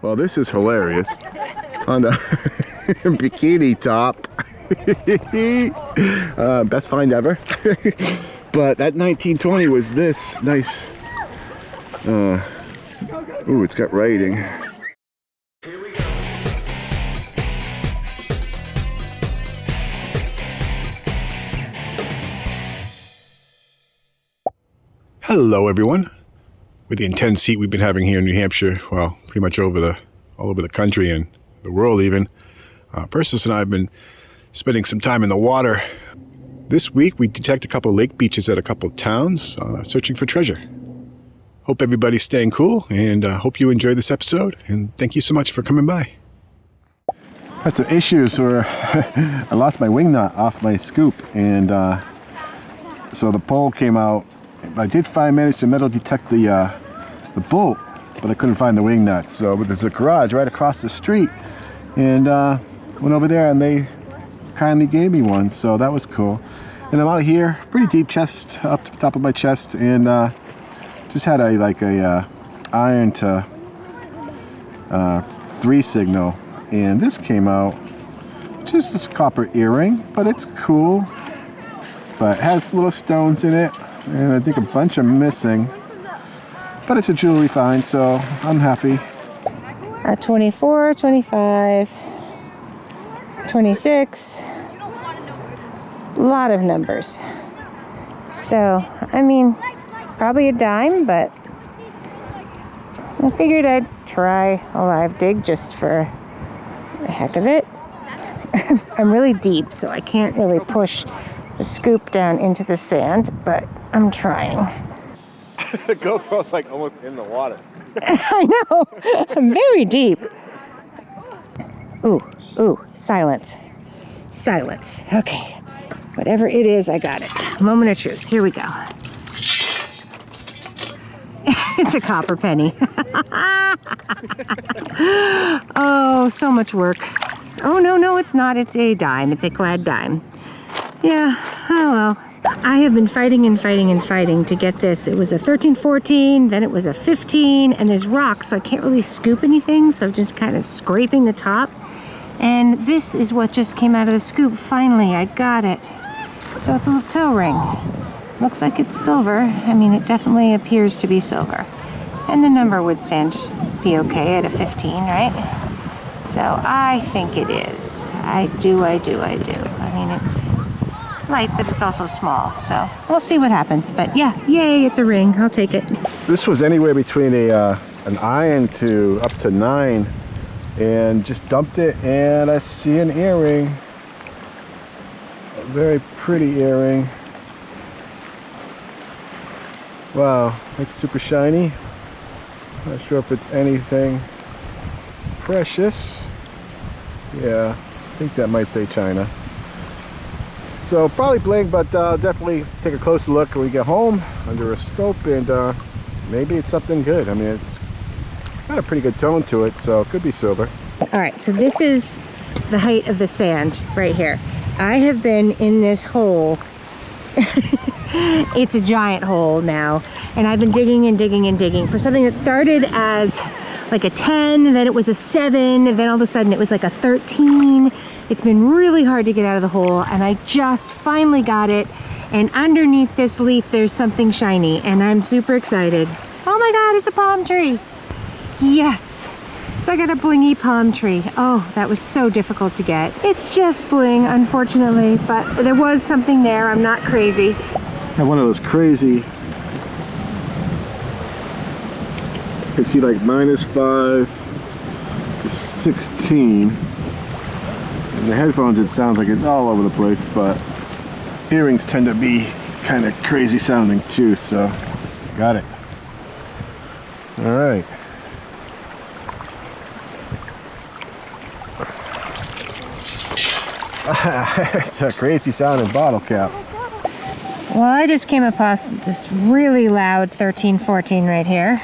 Well, this is hilarious. On the bikini top. Best find ever. But that 1920 was this nice. Ooh, it's got writing. Here we go. Hello, everyone. With the intense heat we've been having here in New Hampshire, well, pretty much all over the country and the world even, Persis and I have been spending some time in the water. This week we detected a couple of lake beaches at a couple of towns, searching for treasure. Hope everybody's staying cool, and hope you enjoy this episode, and thank you so much for coming by. Had some issues where I lost my wing nut off my scoop, and so the pole came out. I did manage to metal detect the bolt, but I couldn't find the wing nuts. So there's a garage right across the street, and went over there and they kindly gave me one, so that was cool. And I'm out here, pretty deep chest, up to the top of my chest, and just had a iron to 3 signal, and this came out just this copper earring, but it's cool. But it has little stones in it, and I think a bunch are missing. But it's a jewelry find, so I'm happy. 24, 25, 26. A lot of numbers. So, I mean, probably a dime, but I figured I'd try a live dig just for the heck of it. I'm really deep, so I can't really push the scoop down into the sand, but I'm trying. The GoPro's like almost in the water. I know. I'm very deep. Ooh, silence. Silence. Okay. Whatever it is, I got it. Moment of truth. Here we go. It's a copper penny. Oh, so much work. Oh, no, it's not. It's a dime. It's a clad dime. Yeah, oh well. I have been fighting to get this. It was a 13-14, then it was a 15, and there's rocks, so I can't really scoop anything, so I'm just kind of scraping the top. And this is what just came out of the scoop. Finally, I got it. So it's a little toe ring. Looks like it's silver. I mean, it definitely appears to be silver. And the number would be okay at a 15, right? So I think it is. I do. I mean, it's light, but it's also small, so we'll see what happens. But yeah, yay, it's a ring. I'll take it. This was anywhere between an iron to up to 9, and just dumped it, and I see an earring, a very pretty earring. Wow, it's super shiny. Not sure if it's anything precious. Yeah, I think that might say China. So probably bling, but definitely take a closer look when we get home under a scope, and maybe it's something good. I mean, it's got a pretty good tone to it, so it could be silver. All right, so this is the height of the sand right here. I have been in this hole. It's a giant hole now, and I've been digging and digging and digging for something that started as like a 10, then it was a 7, and then all of a sudden it was like a 13. It's been really hard to get out of the hole, and I just finally got it. And underneath this leaf, there's something shiny, and I'm super excited. Oh my God, it's a palm tree. Yes. So I got a blingy palm tree. Oh, that was so difficult to get. It's just bling, unfortunately, but there was something there. I'm not crazy. I have one of those crazy, you can see like -5 to 16. In the headphones it sounds like it's all over the place, but earrings tend to be kind of crazy sounding too, so got it. All right. It's a crazy sounding bottle cap. Well, I just came across this really loud 13-14 right here.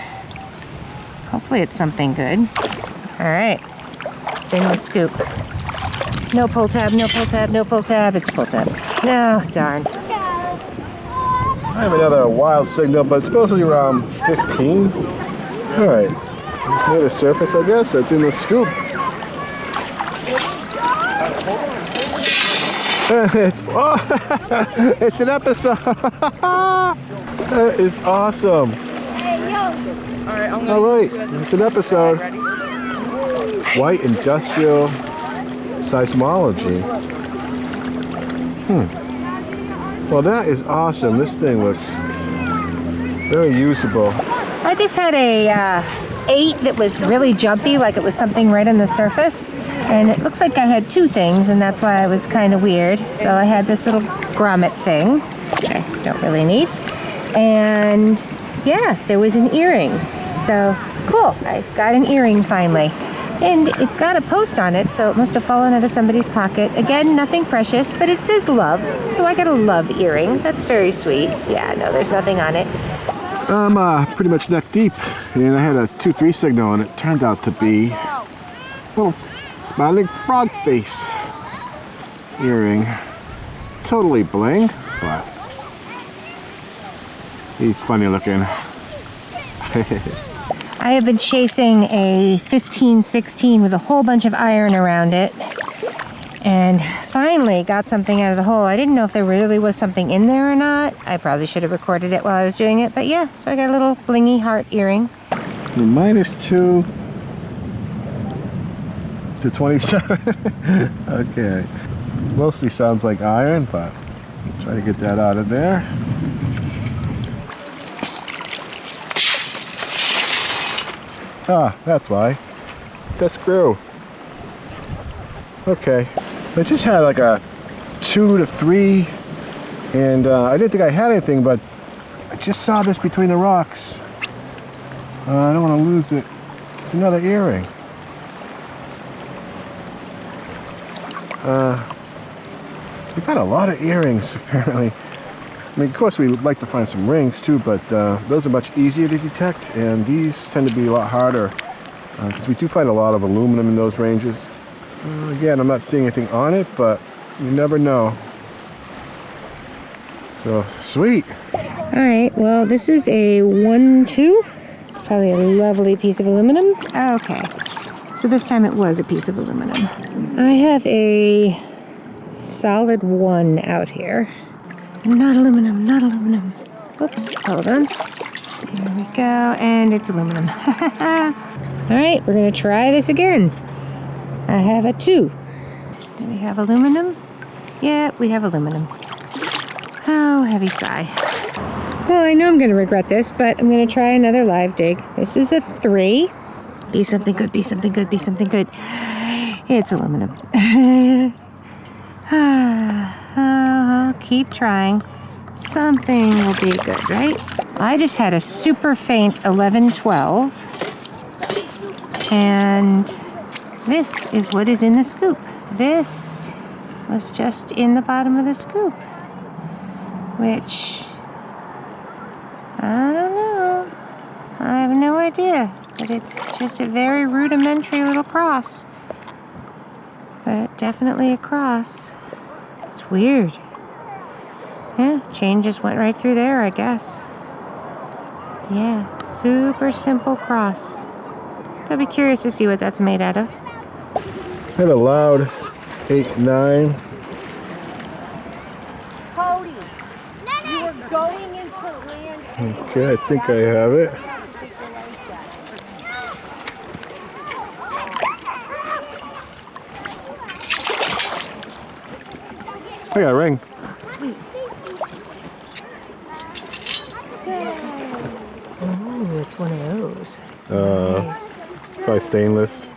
Hopefully it's something good. All right, same with scoop. No pull tab, no pull tab, no pull tab. It's pull tab. No, darn. I have another wild signal, but it's supposed to be around 15. All right. It's near the surface, I guess. It's in the scoop. It's an episode. That is awesome. All right, it's an episode. White industrial seismology. Well, that is awesome. This thing looks very usable. I just had a 8 that was really jumpy, like it was something right on the surface. And it looks like I had 2 things, and that's why I was kind of weird. So I had this little grommet thing, which I don't really need. And yeah, there was an earring. So cool, I got an earring finally. And it's got a post on it, so it must have fallen out of somebody's pocket. Again, nothing precious, but it says love. So I got a love earring. That's very sweet. Yeah, no, there's nothing on it. I'm pretty much neck deep, and I had a 2-3 signal, and it turned out to be a little smiling frog face earring. Totally bling, but he's funny looking. I have been chasing a 15-16 with a whole bunch of iron around it, and finally got something out of the hole. I didn't know if there really was something in there or not. I probably should have recorded it while I was doing it, but yeah, so I got a little blingy heart earring. -2 to 27. Okay. Mostly sounds like iron, but try to get that out of there. Ah, that's why. It's a screw. Okay. I just had like a 2 to 3, and I didn't think I had anything, but I just saw this between the rocks. I don't want to lose it. It's another earring. We've got a lot of earrings, apparently. I mean, of course, we would like to find some rings too, but those are much easier to detect, and these tend to be a lot harder because we do find a lot of aluminum in those ranges. Again, I'm not seeing anything on it, but you never know. So, sweet. All right, well, this is a 1-2. It's probably a lovely piece of aluminum. Okay, so this time it was a piece of aluminum. I have a solid 1 out here. Not aluminum, not aluminum. Whoops, hold on. Here we go, and it's aluminum. All right, we're gonna try this again. I have a 2. Do we have aluminum? Yeah, we have aluminum. Oh, heavy sigh. Well, I know I'm gonna regret this, but I'm gonna try another live dig. This is a 3. Be something good, be something good, be something good. It's aluminum. I'll keep trying. Something will be good, right? I just had a super faint 11-12. And this is what is in the scoop. This was just in the bottom of the scoop. Which, I don't know. I have no idea. But it's just a very rudimentary little cross. But definitely a cross. It's weird. Yeah, chain just went right through there, I guess. Yeah, super simple cross. So I'll be curious to see what that's made out of. Had a loud 8-9. Cody, you were going into land. Okay, I think I have it. I got a ring. Sweet. Oh, it's one of those. Nice. Probably stainless.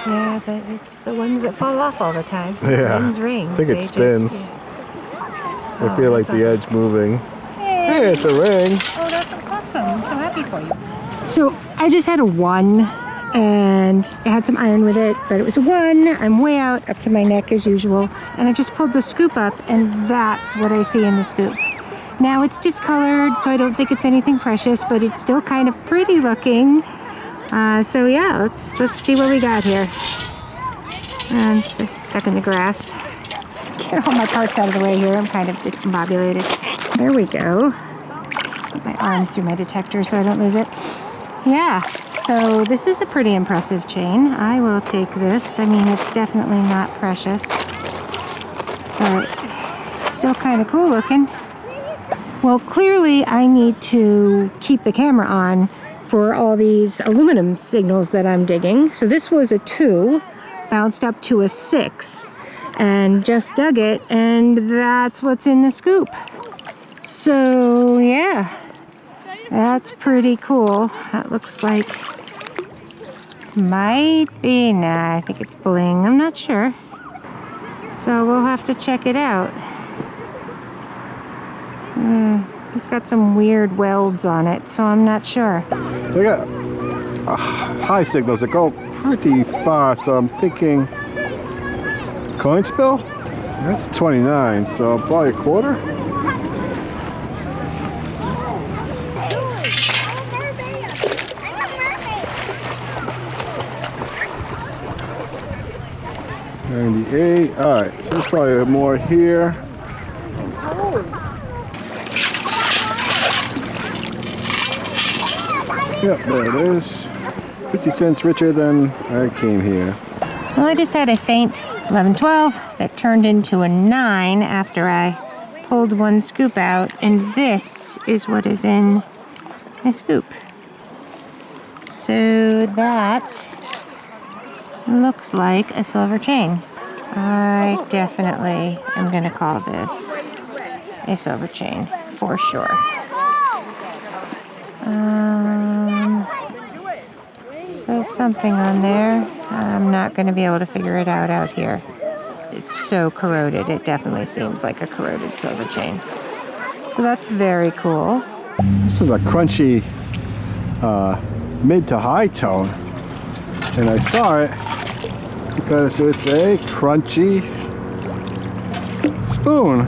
Yeah, but it's the ones that fall off all the time. Yeah. Rings, rings. I think it spins. I feel like the edge moving. Hey, it's a ring. Oh, that's awesome. I'm so happy for you. So I just had a 1 and it had some iron with it, but it was a 1. I'm way out up to my neck as usual. And I just pulled the scoop up and that's what I see in the scoop. Now it's discolored, so I don't think it's anything precious, but it's still kind of pretty looking. So yeah, let's see what we got here. And it's just stuck in the grass. Get all my parts out of the way here. I'm kind of discombobulated. There we go. Put my arm through my detector so I don't lose it. Yeah, so this is a pretty impressive chain. I will take this. I mean, it's definitely not precious, but still kind of cool looking. Well, clearly I need to keep the camera on for all these aluminum signals that I'm digging. So this was a 2, bounced up to a 6, and just dug it, and that's what's in the scoop. So yeah, that's pretty cool. That looks like, might be, nah, I think it's bling, I'm not sure. So we'll have to check it out. It's got some weird welds on it, so I'm not sure. So I got high signals that go pretty far, so I'm thinking coin spill? That's 29, so probably a quarter? $98. Alright, so there's probably more here. Yep, there it is. 50 cents richer than I came here. Well, I just had a faint 11-12 that turned into a 9 after I pulled one scoop out, and this is what is in my scoop. So that looks like a silver chain. I definitely am going to call this a silver chain for sure. Says something on there. I'm not going to be able to figure it out here. It's so corroded. It definitely seems like a corroded silver chain. So that's very cool. This was a crunchy mid to high tone, and I saw it because it's a crunchy spoon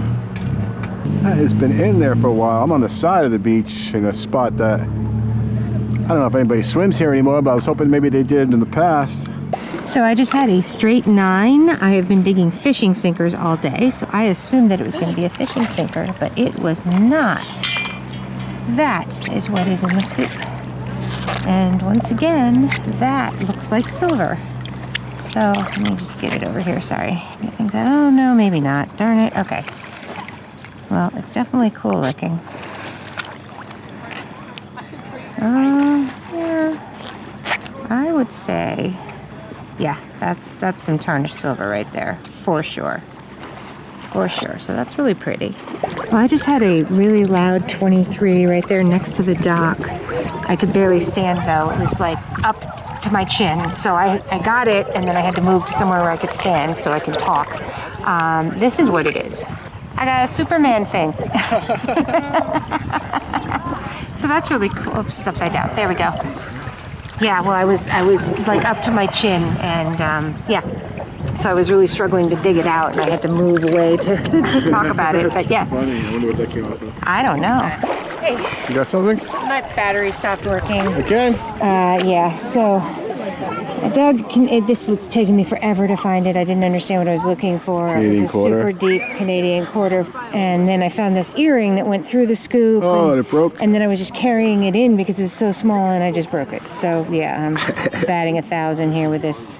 that has been in there for a while. I'm on the side of the beach in a spot that I don't know if anybody swims here anymore, but I was hoping maybe they did in the past. So I just had a straight 9. I have been digging fishing sinkers all day, so I assumed that it was going to be a fishing sinker, but it was not. That is what is in the scoop. And once again, that looks like silver. So let me just get it over here, sorry. Get things out. Oh no, maybe not. Darn it. Okay. Well, it's definitely cool looking. Yeah, I would say, yeah, that's some tarnished silver right there, for sure. For sure, so that's really pretty. Well, I just had a really loud 23 right there next to the dock. I could barely stand though, it was like up to my chin, so I got it, and then I had to move to somewhere where I could stand so I could talk. This is what it is. I got a Superman thing. So that's really cool. Oops, it's upside down. There we go. Yeah, well, I was like up to my chin, and yeah, so I was really struggling to dig it out, and I had to move away to talk about it. But yeah, Funny. I wonder what that came off of. I don't know. Hey, You got something? my battery stopped working. Okay. Yeah, so I dug, this was taking me forever to find it. I didn't understand what I was looking for. Canadian It was a quarter. super deep Canadian quarter. And then I found this earring that went through the scoop. Oh, and it broke? And then I was just carrying it in because it was so small, and I just broke it. So yeah, I'm batting 1,000 here with this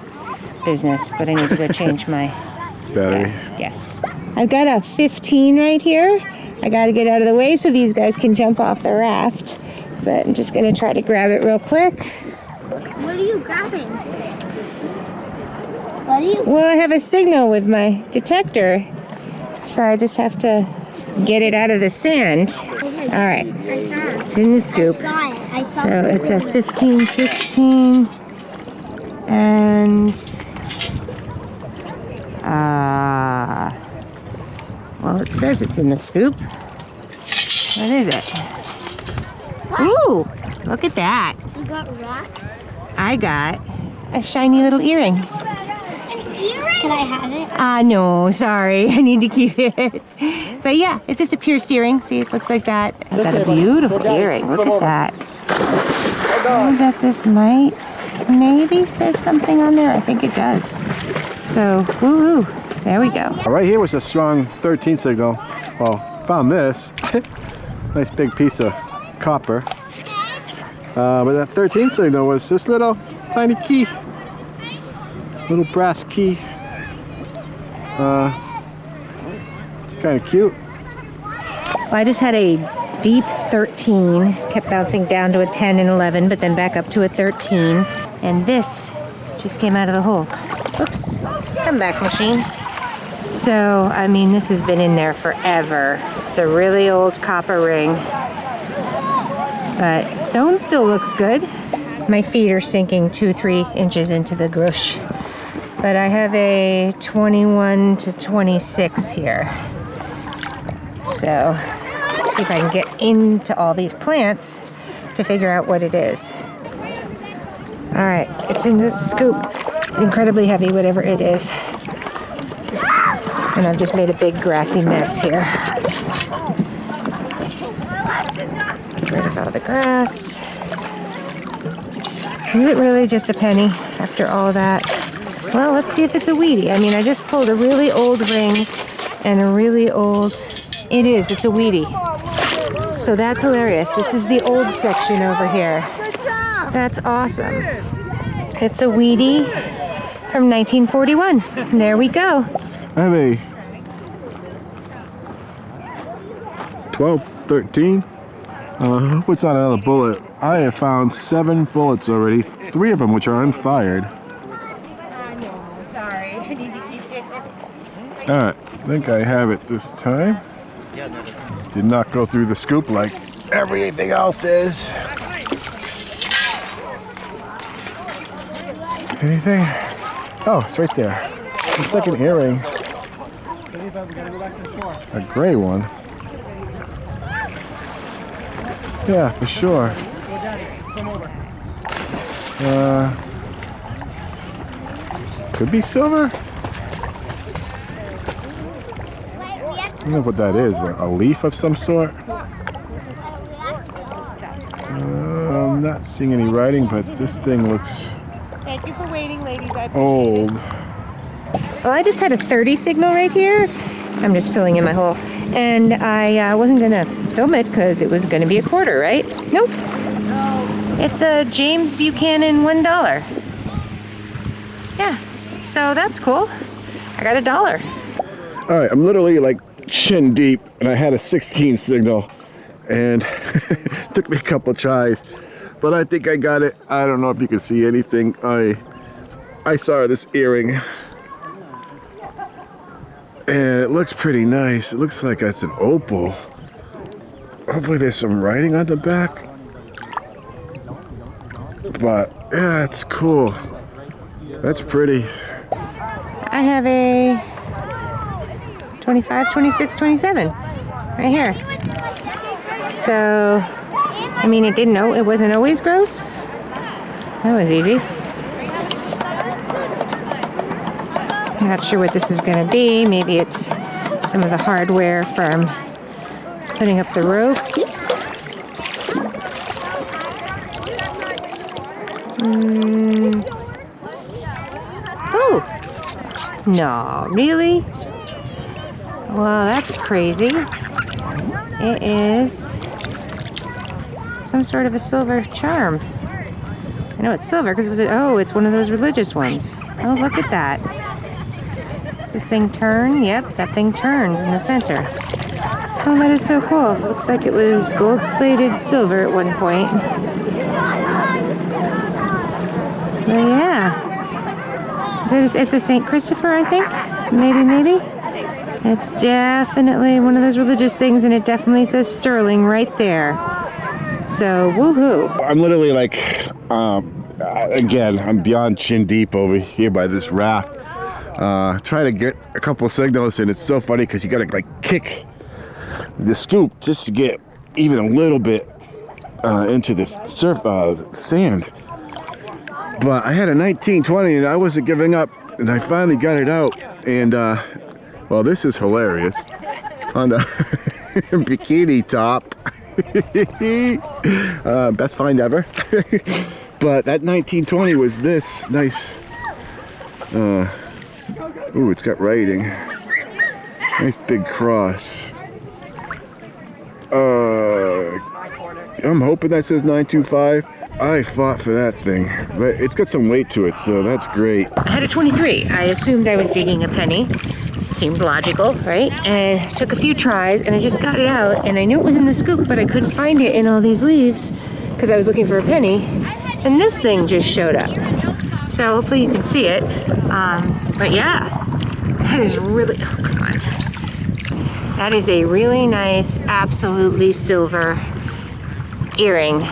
business, but I need to go change my Battery. Yes. I've got a 15 right here. I got to get out of the way so these guys can jump off the raft. But I'm just going to try to grab it real quick. What are you grabbing? What are you? Well, I have a signal with my detector, so I just have to get it out of the sand. All right, it's in the scoop. I saw So it. it's a 1516, and well, it says it's in the scoop. What is it? Ooh, look at that. You got rocks? I got a shiny little earring. An earring? Can I have it? No, sorry. I need to keep it. But yeah, it's just a pure earring. See, it looks like that. I've got a beautiful earring. Look at that. I bet this might maybe says something on there. I think it does. So, woohoo. There we go. Right here was a strong 13 signal. Well, found this. Nice big piece of copper. But that 13 signal was this little tiny key. Little brass key. It's kind of cute. Well, I just had a deep 13, kept bouncing down to a 10 and 11, but then back up to a 13. And this just came out of the hole. Oops, come back, machine. So, I mean, this has been in there forever. It's a really old copper ring. But stone still looks good. My feet are sinking 2-3 inches into the grush. But I have a 21 to 26 here. So, let's see if I can get into all these plants to figure out what it is. Alright, it's in the scoop. It's incredibly heavy, whatever it is. And I've just made a big grassy mess here. Get rid of all the grass. Is it really just a penny after all that? Well, let's see if it's a weedy. I mean, I just pulled a really old ring and a really old... It is, it's a weedy. So that's hilarious. This is the old section over here. That's awesome. It's a weedy from 1941. There we go. I have a 12, 13. What's on another bullet? I have found 7 bullets already, 3 of them which are unfired. No, sorry. I need to eat it. Alright, I think I have it this time. Did not go through the scoop like everything else is. Anything? Oh, it's right there. Looks like an earring. A gray one. Yeah, for sure. Could be silver. I don't know what that is. A leaf of some sort. I'm not seeing any writing, but this thing looks Thank you for waiting, ladies. I appreciate old. it. Well, I just had a 30 signal right here. I'm just filling in my hole. And I wasn't going to film it because it was going to be a quarter, right? Nope. It's a James Buchanan $1. Yeah, so that's cool. I got $1. Alright, I'm literally like chin deep, and I had a 16 signal, and it took me a couple tries, but I think I got it. I don't know if you can see anything. I saw this earring, and it looks pretty nice. It looks like it's an opal. Hopefully there's some writing on the back, but yeah, it's cool. That's pretty. I have a 25, 26, 27 right here. So, I mean, it wasn't always gross. That was easy. Not sure what this is going to be. Maybe it's some of the hardware from putting up the ropes. Oh! No, really? Well, that's crazy. It is some sort of a silver charm. I know it's silver because it was it's one of those religious ones. Oh, look at that. Does this thing turn? Yep, that thing turns in the center. Oh, that is so cool. It looks like it was gold-plated silver at one point. But yeah. It's a St. Christopher, I think? Maybe? It's definitely one of those religious things, and it definitely says sterling right there. So, woohoo. I'm literally like, again, I'm beyond chin deep over here by this raft. Trying to get a couple signals, and it's so funny because you gotta like kick the scoop just to get even a little bit into the sand. But I had a 1920 and I wasn't giving up, and I finally got it out. And well, this is hilarious on the bikini top. Best find ever. But that 1920 was this nice. Ooh, it's got writing. Nice big cross. I'm hoping that says 925. I fought for that thing, but it's got some weight to it, so that's great. I had a 23. I assumed I was digging a penny. Seemed logical, right? And took a few tries, and I just got it out, and I knew it was in the scoop, but I couldn't find it in all these leaves because I was looking for a penny, and this thing just showed up. So hopefully you can see it. But yeah, that is really, oh, come on. That is a really nice, absolutely silver earring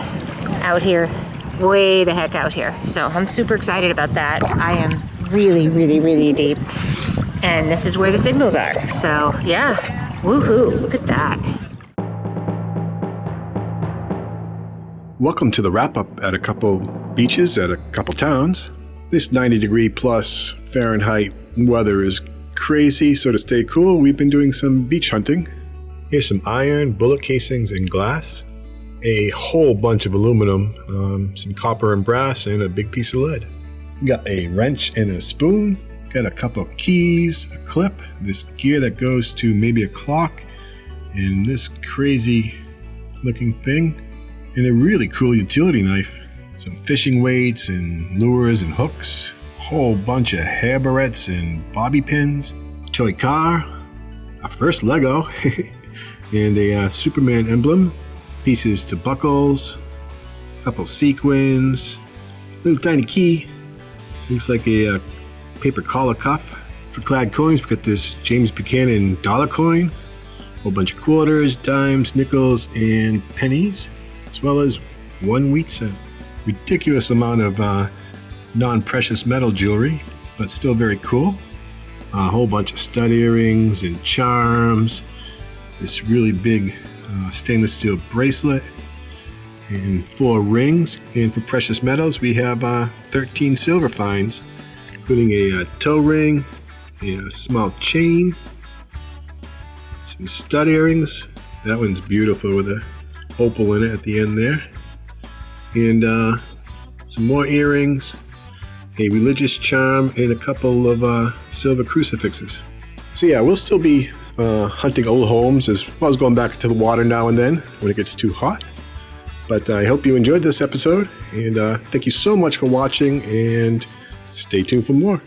out here, way the heck out here. So I'm super excited about that. I am really, really, really deep. And this is where the signals are. So yeah, woohoo, look at that. Welcome to the wrap-up at a couple beaches at a couple towns. This 90-degree plus Fahrenheit weather is crazy, so to stay cool, we've been doing some beach hunting. Here's some iron, bullet casings, and glass. A whole bunch of aluminum, some copper and brass, and a big piece of lead. Got a wrench and a spoon. Got a couple of keys, a clip, this gear that goes to maybe a clock, and this crazy looking thing, and a really cool utility knife. Some fishing weights and lures and hooks, a whole bunch of hair barrettes and bobby pins, toy car, a first Lego, and a Superman emblem, pieces to buckles, a couple sequins, little tiny key, looks like a paper collar cuff. For clad coins, we got this James Buchanan dollar coin, a whole bunch of quarters, dimes, nickels, and pennies, as well as 1 wheat cent. Ridiculous amount of non-precious metal jewelry, but still very cool. A whole bunch of stud earrings and charms, this really big stainless steel bracelet, and 4 rings. And for precious metals, we have 13 silver finds, including a toe ring, a small chain, some stud earrings. That one's beautiful with a opal in it at the end there. And some more earrings, a religious charm, and a couple of silver crucifixes. So yeah, we'll still be hunting old homes as well as going back to the water now and then when it gets too hot. But I hope you enjoyed this episode, and thank you so much for watching, and stay tuned for more.